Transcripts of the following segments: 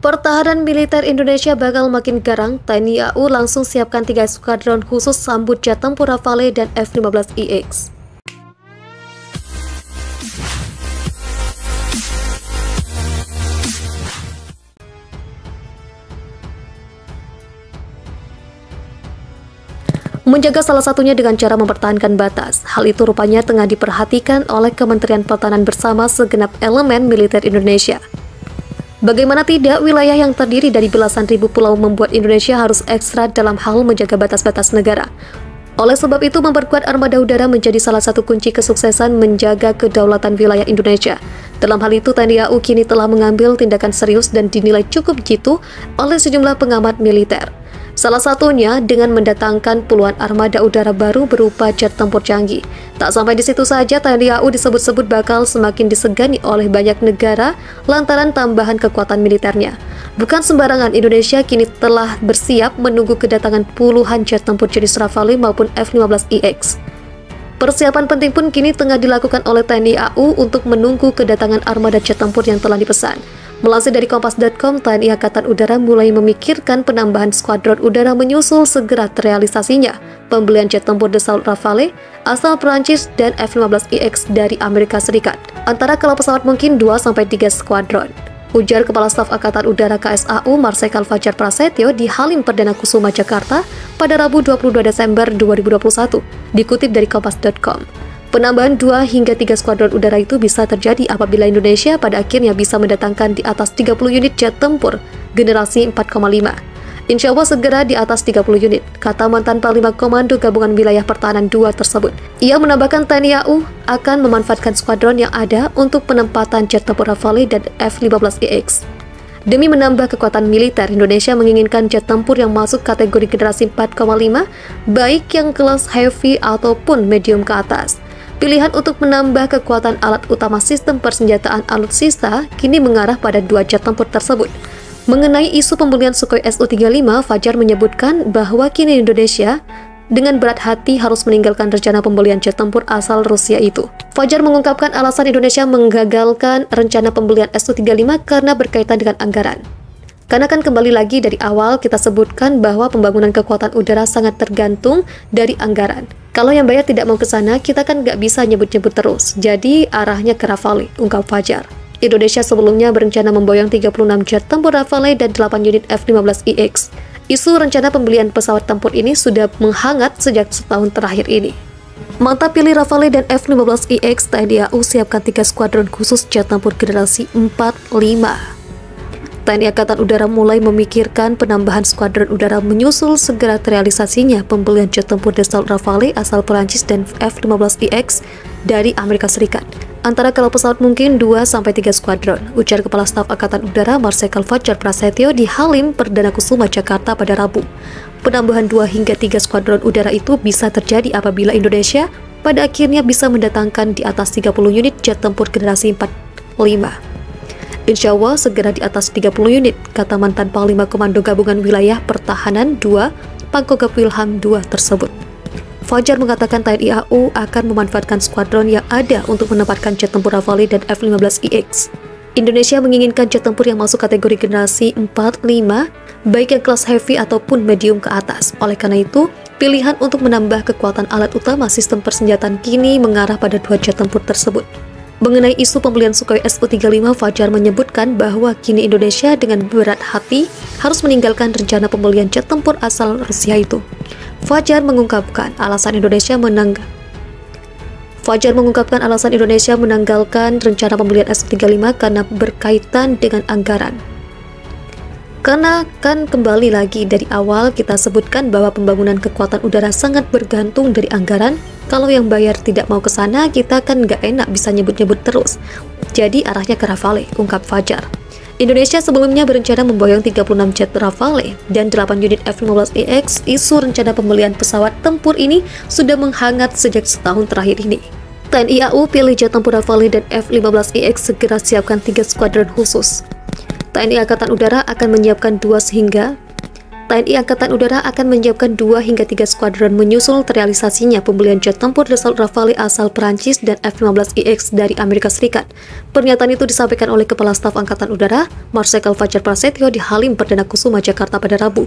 Pertahanan militer Indonesia bakal makin garang. TNI AU langsung siapkan 3 skuadron khusus sambut jet tempur Rafale dan F-15EX. Menjaga salah satunya dengan cara mempertahankan batas. Hal itu rupanya tengah diperhatikan oleh Kementerian Pertahanan bersama segenap elemen militer Indonesia. Bagaimana tidak, wilayah yang terdiri dari belasan ribu pulau membuat Indonesia harus ekstra dalam hal menjaga batas-batas negara. Oleh sebab itu, memperkuat armada udara menjadi salah satu kunci kesuksesan menjaga kedaulatan wilayah Indonesia. Dalam hal itu, TNI AU kini telah mengambil tindakan serius dan dinilai cukup jitu oleh sejumlah pengamat militer. Salah satunya dengan mendatangkan puluhan armada udara baru berupa jet tempur canggih. Tak sampai di situ saja, TNI AU disebut-sebut bakal semakin disegani oleh banyak negara lantaran tambahan kekuatan militernya. Bukan sembarangan, Indonesia kini telah bersiap menunggu kedatangan puluhan jet tempur jenis Rafale maupun F-15EX. Persiapan penting pun kini tengah dilakukan oleh TNI AU untuk menunggu kedatangan armada jet tempur yang telah dipesan. Melansir dari Kompas.com, TNI Angkatan Udara mulai memikirkan penambahan skuadron udara menyusul segera terrealisasinya pembelian jet tempur Dassault Rafale asal Perancis dan F-15EX dari Amerika Serikat. Antara kalau pesawat mungkin 2-3 skuadron. Ujar Kepala Staf Angkatan Udara KSAU Marsikal Fajar Prasetyo di Halim Perdana Kusuma, Jakarta pada Rabu 22 Desember 2021, dikutip dari Kompas.com. Penambahan 2 hingga 3 skuadron udara itu bisa terjadi apabila Indonesia pada akhirnya bisa mendatangkan di atas 30 unit jet tempur generasi 4,5. Insya Allah segera di atas 30 unit, kata mantan Panglima Komando Gabungan Wilayah Pertahanan 2 tersebut. Ia menambahkan TNI AU akan memanfaatkan skuadron yang ada untuk penempatan jet tempur Rafale dan F-15EX. Demi menambah kekuatan militer, Indonesia menginginkan jet tempur yang masuk kategori generasi 4,5, baik yang kelas heavy ataupun medium ke atas. Pilihan untuk menambah kekuatan alat utama sistem persenjataan alutsista kini mengarah pada 2 jet tempur tersebut. Mengenai isu pembelian Sukhoi Su-35, Fajar menyebutkan bahwa kini Indonesia dengan berat hati harus meninggalkan rencana pembelian jet tempur asal Rusia itu. Fajar mengungkapkan alasan Indonesia menggagalkan rencana pembelian Su-35 karena berkaitan dengan anggaran. Karena kan kembali lagi dari awal kita sebutkan bahwa pembangunan kekuatan udara sangat tergantung dari anggaran. Kalau yang bayar tidak mau ke sana, kita kan nggak bisa nyebut-nyebut terus. Jadi arahnya ke Rafale, ungkap Fajar. Indonesia sebelumnya berencana memboyong 36 jet tempur Rafale dan 8 unit F-15EX. Isu rencana pembelian pesawat tempur ini sudah menghangat sejak setahun terakhir ini. Mantap pilih Rafale dan F-15EX, TNI AU siapkan 3 skuadron khusus jet tempur generasi 4-5. TNI Angkatan Udara mulai memikirkan penambahan skuadron udara menyusul segera terrealisasinya pembelian jet tempur Dassault Rafale asal Perancis dan F-15EX dari Amerika Serikat. Antara kalau pesawat mungkin 2-3 skuadron, ujar Kepala Staf Angkatan Udara Marsikal Fajar Prasetyo di Halim Perdana Kusuma, Jakarta pada Rabu. Penambahan 2 hingga 3 skuadron udara itu bisa terjadi apabila Indonesia pada akhirnya bisa mendatangkan di atas 30 unit jet tempur generasi 4-5. Insya Allah segera di atas 30 unit, kata mantan Panglima Komando Gabungan Wilayah Pertahanan 2, Pangkogap Wilham 2 tersebut. Fajar mengatakan TNI AU akan memanfaatkan skuadron yang ada untuk menempatkan jet tempur Rafale dan F-15EX. Indonesia menginginkan jet tempur yang masuk kategori generasi 4-5, baik yang kelas heavy ataupun medium ke atas. Oleh karena itu, pilihan untuk menambah kekuatan alat utama sistem persenjataan kini mengarah pada 2 jet tempur tersebut. Mengenai isu pembelian Sukhoi Su-35, Fajar menyebutkan bahwa kini Indonesia dengan berat hati harus meninggalkan rencana pembelian jet tempur asal Rusia itu. Fajar mengungkapkan alasan Indonesia menanggalkan rencana pembelian Su-35 karena berkaitan dengan anggaran. Karena kan kembali lagi dari awal kita sebutkan bahwa pembangunan kekuatan udara sangat bergantung dari anggaran. Kalau yang bayar tidak mau ke sana, kita kan nggak enak bisa nyebut-nyebut terus. Jadi arahnya ke Rafale, ungkap Fajar. Indonesia sebelumnya berencana memboyong 36 jet Rafale dan 8 unit F-15EX. Isu rencana pembelian pesawat tempur ini sudah menghangat sejak setahun terakhir ini. TNI AU pilih jet tempur Rafale dan F-15EX segera siapkan 3 skuadron khusus. TNI Angkatan Udara akan menyiapkan 2 hingga TNI Angkatan Udara akan menyiapkan 2 hingga 3 skuadron menyusul terrealisasinya pembelian jet tempur Dassault Rafale asal Perancis dan F-15IX dari Amerika Serikat. Pernyataan itu disampaikan oleh Kepala Staf Angkatan Udara, Marsikal Fajar Prasetyo di Halim Perdana Kusuma, Jakarta pada Rabu.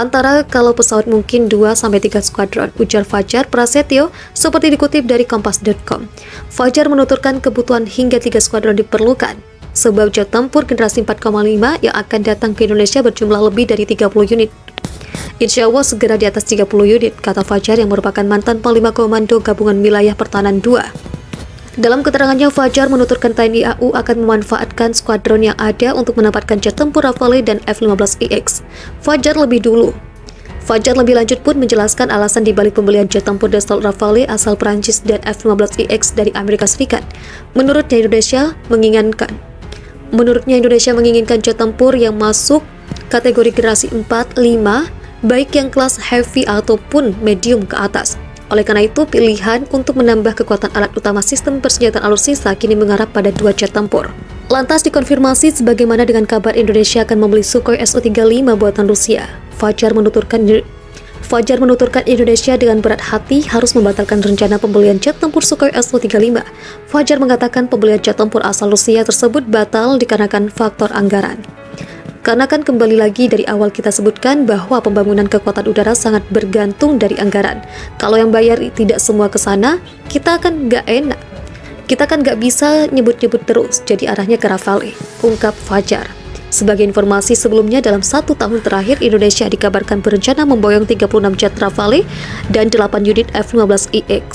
Antara kalau pesawat mungkin 2-3 skuadron, ujar Fajar Prasetyo seperti dikutip dari Kompas.com. Fajar menuturkan kebutuhan hingga 3 skuadron diperlukan, sebab jet tempur generasi 4,5 yang akan datang ke Indonesia berjumlah lebih dari 30 unit. Insya Allah segera di atas 30 unit, kata Fajar yang merupakan mantan Panglima Komando Gabungan Wilayah Pertahanan II. Dalam keterangannya, Fajar menuturkan TNI AU akan memanfaatkan skuadron yang ada untuk menempatkan jet tempur Rafale dan F-15IX. Fajar lebih lanjut pun menjelaskan alasan dibalik pembelian jet tempur Dassault Rafale asal Prancis dan F-15IX dari Amerika Serikat. Menurutnya Indonesia menginginkan jet tempur yang masuk kategori generasi 4, 5, baik yang kelas heavy ataupun medium ke atas. Oleh karena itu, pilihan untuk menambah kekuatan alat utama sistem persenjataan alutsista kini mengarah pada 2 jet tempur. Lantas dikonfirmasi sebagaimana dengan kabar Indonesia akan membeli Sukhoi Su-35 buatan Rusia. Fajar menuturkan Indonesia dengan berat hati harus membatalkan rencana pembelian jet tempur Sukhoi Su-35. Fajar mengatakan pembelian jet tempur asal Rusia tersebut batal dikarenakan faktor anggaran. Karena kan kembali lagi dari awal kita sebutkan bahwa pembangunan kekuatan udara sangat bergantung dari anggaran. Kalau yang bayar tidak semua ke sana, kita kan nggak enak. Kita kan nggak bisa nyebut-nyebut terus, jadi arahnya ke Rafale, ungkap Fajar. Sebagai informasi sebelumnya, dalam 1 tahun terakhir, Indonesia dikabarkan berencana memboyong 36 jet Rafale dan 8 unit F-15IX.